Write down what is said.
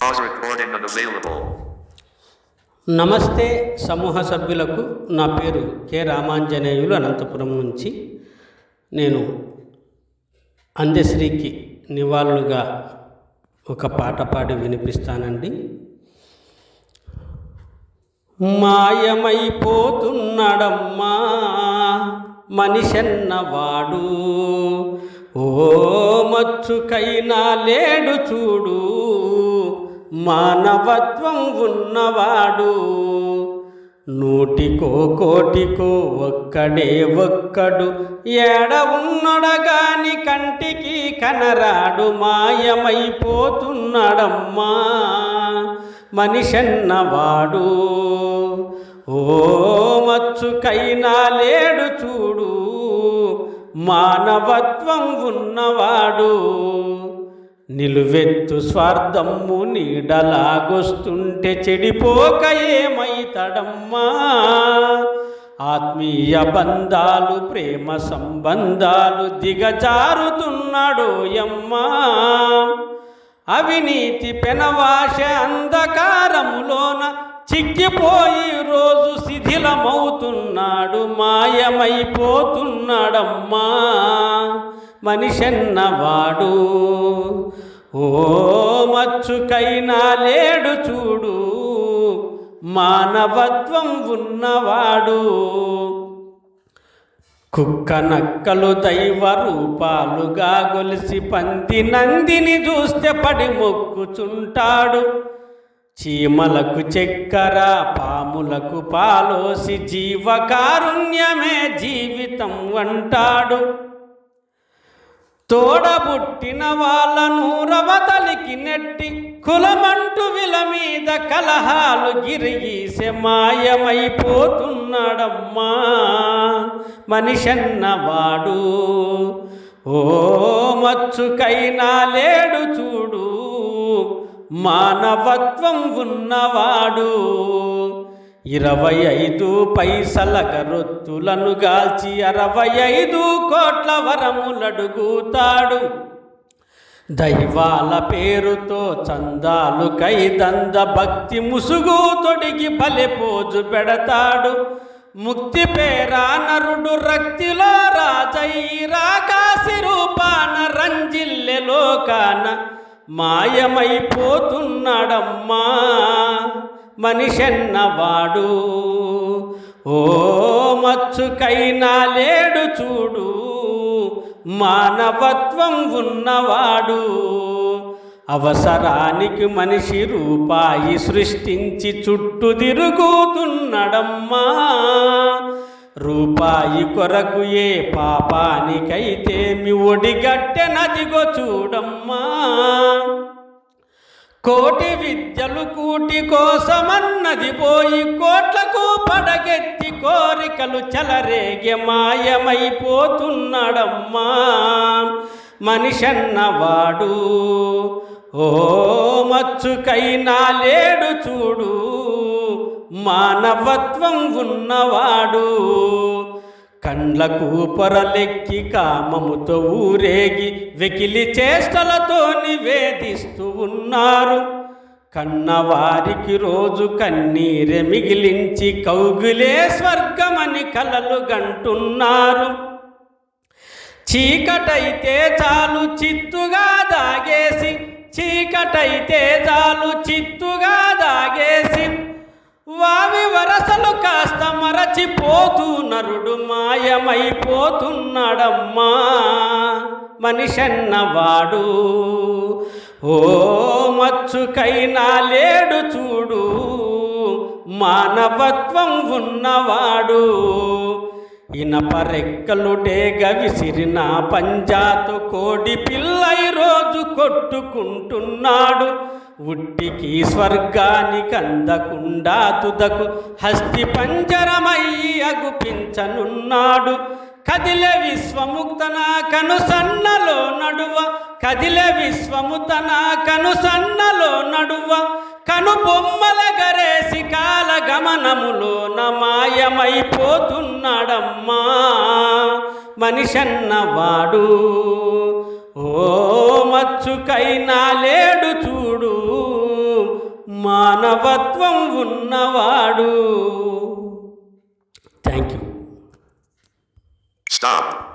Pause recording unavailable. నమస్తే సమూహ సభ్యులకు నా పేరు కె రామాంజనేయులు అనంతపురం నుంచి. నేను అందశ్రీకి నివాళులుగా ఒక పాట పాడి వినిపిస్తానండి. మాయమైపోతున్నాడమ్మా మనిషన్నవాడు, ఓ మచ్చుకైనా లేడు చూడు, మానవత్వం ఉన్నవాడు. నూటికో కోటికో ఒక్కడే ఒక్కడు, ఏడ ఉన్నడగాని కంటికి కనరాడు. మాయమైపోతున్నాడమ్మా మనిషన్నవాడు, ఓ మచ్చుకైనా లేడు చూడు, మానవత్వం ఉన్నవాడు. నిలువెత్తు స్వార్థము నీడలాగొస్తుంటే చెడిపోక ఏమైతడమ్మా. ఆత్మీయ బంధాలు ప్రేమ సంబంధాలు దిగజారుతున్నాడోయమ్మా. అవినీతి పెనవాశ అంధకారములోన చిక్కిపోయి రోజు శిథిలమవుతున్నాడు. మాయమైపోతున్నాడమ్మా మనిషన్నవాడు, ఓ మచ్చుకైనా లేడు చూడు, మానవత్వం ఉన్నవాడు. కుక్క నక్కలు దైవ రూపాలుగా గొలిసి పంది నందిని చూస్తే పడి మొక్కుచుంటాడు. చీమలకు చక్కెర పాములకు పాలోసి జీవకారుణ్యమే జీవితం అంటాడు. తోడబుట్టిన వాళ్ళను రవతలికి నెట్టి కులమంటూ విల మీద కలహాలు గిరిగీసే. మాయమైపోతున్నాడమ్మా మనిషన్నవాడు, ఓ మచ్చుకైనా లేడు చూడు, మానవత్వం ఉన్నవాడు. 25 పైసల గరొత్తులను గాల్చి 65 కోట్ల వరములడుగుతాడు. దైవాల పేరుతో చందాలు కైదంద భక్తి ముసుగు తొడిగి బలెపోజు పెడతాడు. ముక్తి పేరా నరుడు రక్తిలో రాజై రాకాసి రూపాన రంజిల్లె లోకాన. మాయమైపోతున్నాడమ్మా మనిషన్నవాడు, ఓ మచ్చుకైనా లేడు చూడు, మానవత్వం ఉన్నవాడు. అవసరానికి మనిషి రూపాయి సృష్టించి చుట్టూ తిరుగుతున్నాడమ్మా. రూపాయి కొరకు ఏ పాపానికైతే మీ ఒడిగట్టెనదిగో చూడమ్మా. కోటి విద్యలు కూటి కోసమన్నది పోయి కోట్లకు పడగెత్తి కోరికలు చెలరేగే. మాయమైపోతున్నాడమ్మా మనిషన్నవాడు, ఓ మచ్చుకైనా లేడు చూడు, మానవత్వం ఉన్నవాడు. కండ్లకు పొరలెక్కి కామముతో ఊరేగి వెకిలి చేష్టలతో నివేదిస్తూ ఉన్నారు. కన్నవారికి రోజు కన్నీరె మిగిలించి కౌగిలే స్వర్గమని కలలు గంటున్నారు. చీకటైతే చాలు చిత్తుగా దాగేసి, చీకటైతే చాలు చిత్తుగా దాగేసి వావి వరసలు కాస్త మరచిపోతూ నరుడు. మాయమైపోతున్నాడమ్మా మనిషన్నవాడు, ఓ మచ్చుకైనా లేడు చూడు, మానవత్వం ఉన్నవాడు. ఇనపరెక్కలు డేగ విసిరిన పంజాతో కోడి పిల్లై రోజు కొట్టుకుంటున్నాడు. ఉట్టికి స్వర్గానికి అందకుండా తుదకు హస్తి పంజరమయ్యి అగుపించనున్నాడు. కదిలే విశ్వముక్తన కనుసన్నలో నడువ, కదిలే విశ్వముతన కనుసన్నలో నడువ, కను బొమ్మల గరేసి కాల గమనములోన. మాయమైపోతున్నాడమ్మా మనిషన్నవాడు, ఓ మచ్చుకైనా లేడు చూడు, మానవత్వం ఉన్నవాడు. Thank you. Stop.